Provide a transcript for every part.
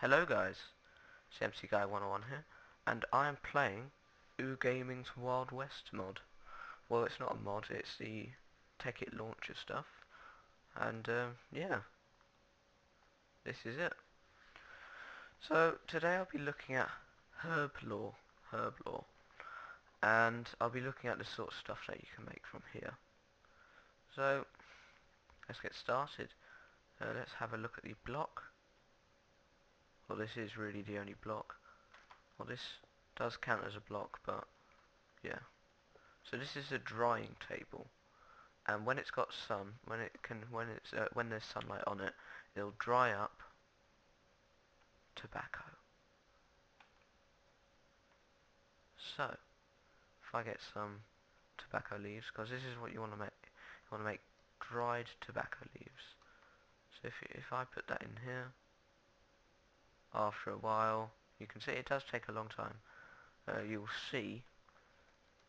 Hello guys, it's MC Guy 101 here, and I am playing Oh Gaming's Wild West mod. Well, it's not a mod, it's the Tech It launcher stuff, and yeah, this is it. So today I'll be looking at Herblore, and I'll be looking at the sort of stuff that you can make from here. So let's get started. Let's have a look at the block. Well, this is really the only block. Well, this does count as a block, but yeah. So this is a drying table, and when it's got sun, when there's sunlight on it, it'll dry up tobacco. So if I get some tobacco leaves, because this is what you want to make. You want to make dried tobacco leaves. So if I put that in here, after a while, you can see it does take a long time. You'll see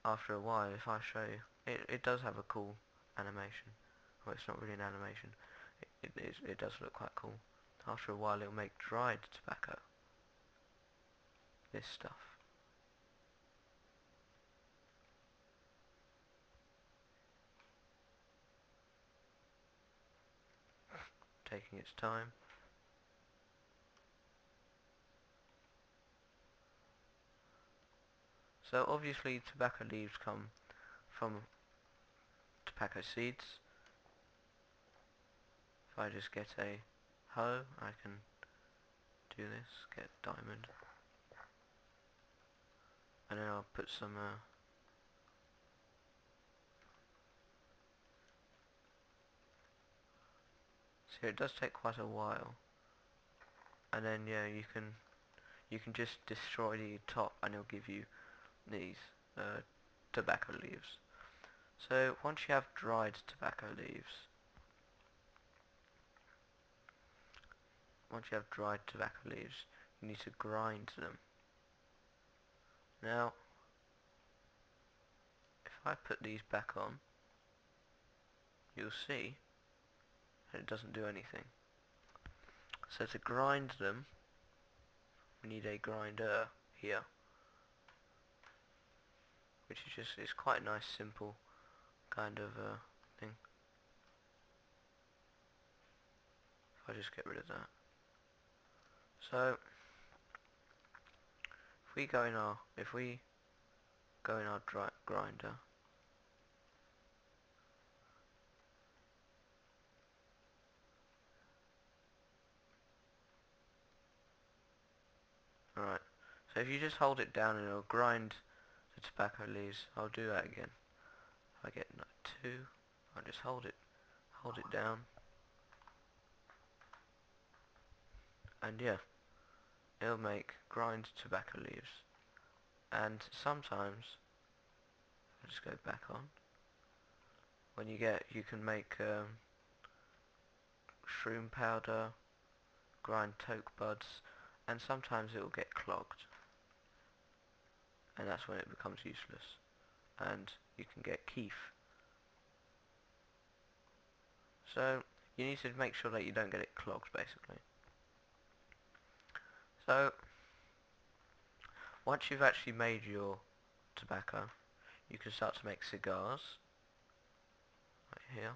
after a while, if I show you, it does have a cool animation. Well, it's not really an animation. It does look quite cool. After a while, it'll make dried tobacco. This stuff. Taking its time. So obviously tobacco leaves come from tobacco seeds. If I just get a hoe, I can do this, get diamond, and then I'll put some so it does take quite a while, and then yeah, you can just destroy the top and it'll give you these tobacco leaves. So once you have dried tobacco leaves, you need to grind them. Now if I put these back on, you'll see that it doesn't do anything. So to grind them, we need a grinder here, which is just, it's quite a nice simple kind of thing. If I just get rid of that. So if we go in our grinder, alright, so if you just hold it down and it'll grind the tobacco leaves. I'll do that again. If I get 2, I'll just hold it down, and yeah, it'll make grind tobacco leaves. And sometimes, I'll just go back on, when you can make shroom powder, grind toke buds, and sometimes it will get clogged, and that's when it becomes useless, and you can get keef. So you need to make sure that you don't get it clogged, basically. So once you've actually made your tobacco, you can start to make cigars, right here,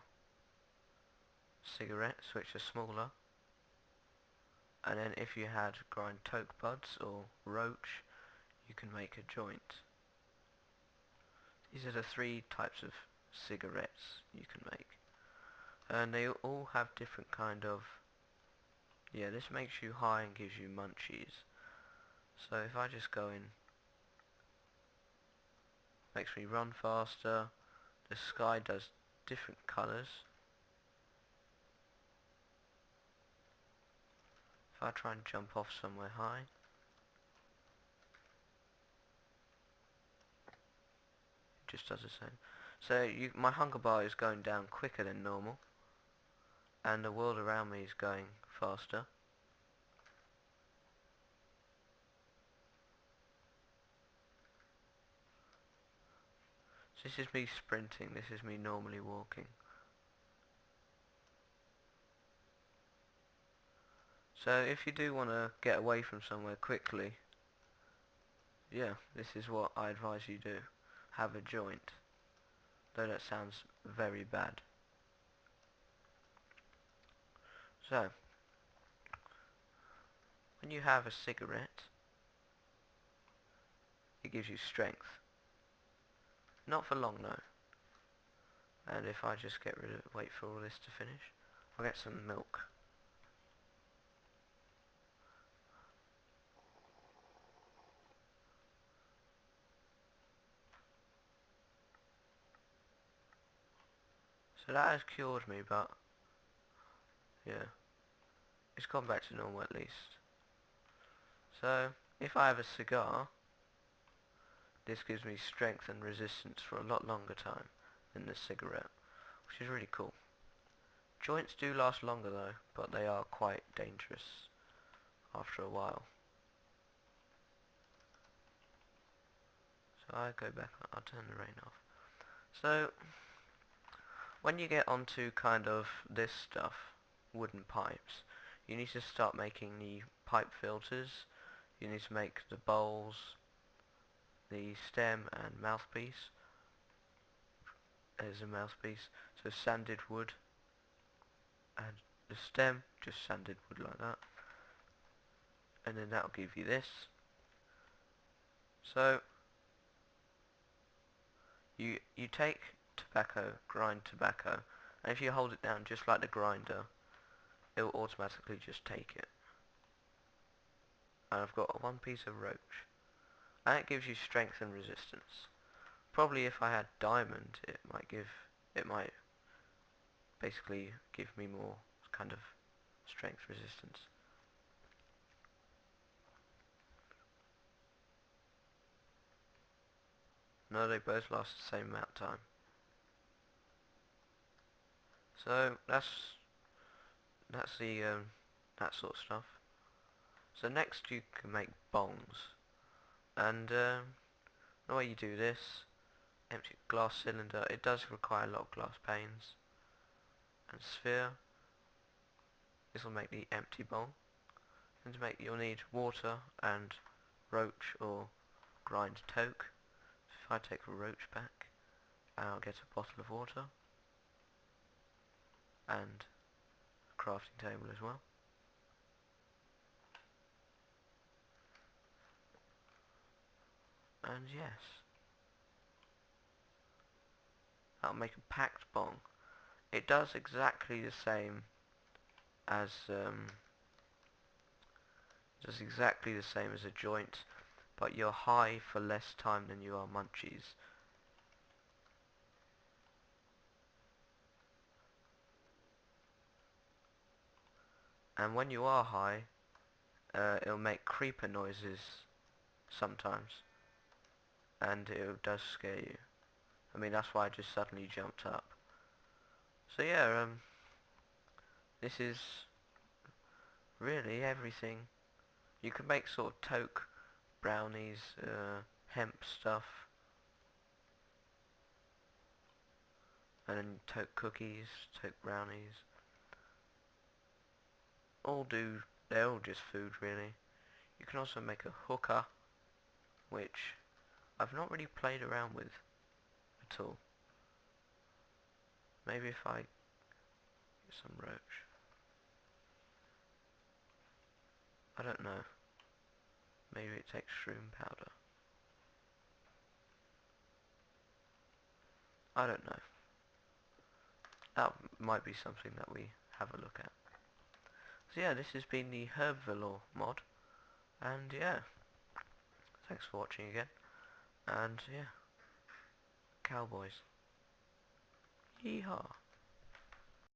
cigarettes which are smaller, and then if you had grind toke buds or roach, you can make a joint. These are the 3 types of cigarettes you can make, and they all have different kind of, yeah, this makes you high and gives you munchies. So if I just go in, makes me run faster, the sky does different colours. If I try and jump off somewhere high, it just does the same. So my hunger bar is going down quicker than normal, and the world around me is going faster. So this is me sprinting, this is me normally walking. So if you do want to get away from somewhere quickly, yeah, this is what I advise you do. Have a joint. Though that sounds very bad. So, when you have a cigarette, it gives you strength. Not for long though. And if I just wait for all this to finish, I'll get some milk. So that has cured me, but yeah, it's gone back to normal at least. So if I have a cigar, this gives me strength and resistance for a lot longer time than the cigarette, which is really cool. Joints do last longer though, but they are quite dangerous after a while. So I go back, I'll turn the rain off. So when you get onto kind of this stuff, wooden pipes, you need to start making the pipe filters, you need to make the bowls, the stem and mouthpiece. There's a mouthpiece, so sanded wood, and the stem, just sanded wood like that, and then that'll give you this. So you take tobacco, grind tobacco, and if you hold it down just like the grinder, it will automatically just take it. And I've got one piece of roach, and it gives you strength and resistance. Probably if I had diamond, it might basically give me more kind of strength resistance. No, they both last the same amount of time. So that's the that sort of stuff. So next you can make bongs, and the way you do this, empty glass cylinder. It does require a lot of glass panes and sphere. This will make the empty bong. And to make, you'll need water and roach or grind toke. If I take a roach pack, I'll get a bottle of water and a crafting table as well. And yes, that'll make a packed bong. It does exactly the same as a joint, but you're high for less time than you are munchies. And when you are high, it'll make creeper noises sometimes, and it does scare you. I mean, that's why I just suddenly jumped up. So yeah, this is really everything. You can make sort of toke brownies, hemp stuff, and then toke cookies, toke brownies. They're all just food really. You can also make a hookah, which I've not really played around with at all. Maybe if I get some roach. I don't know. Maybe it takes shroom powder. I don't know. That might be something that we have a look at. So yeah, this has been the Herblore mod, and yeah, thanks for watching again, and yeah, cowboys, yeehaw.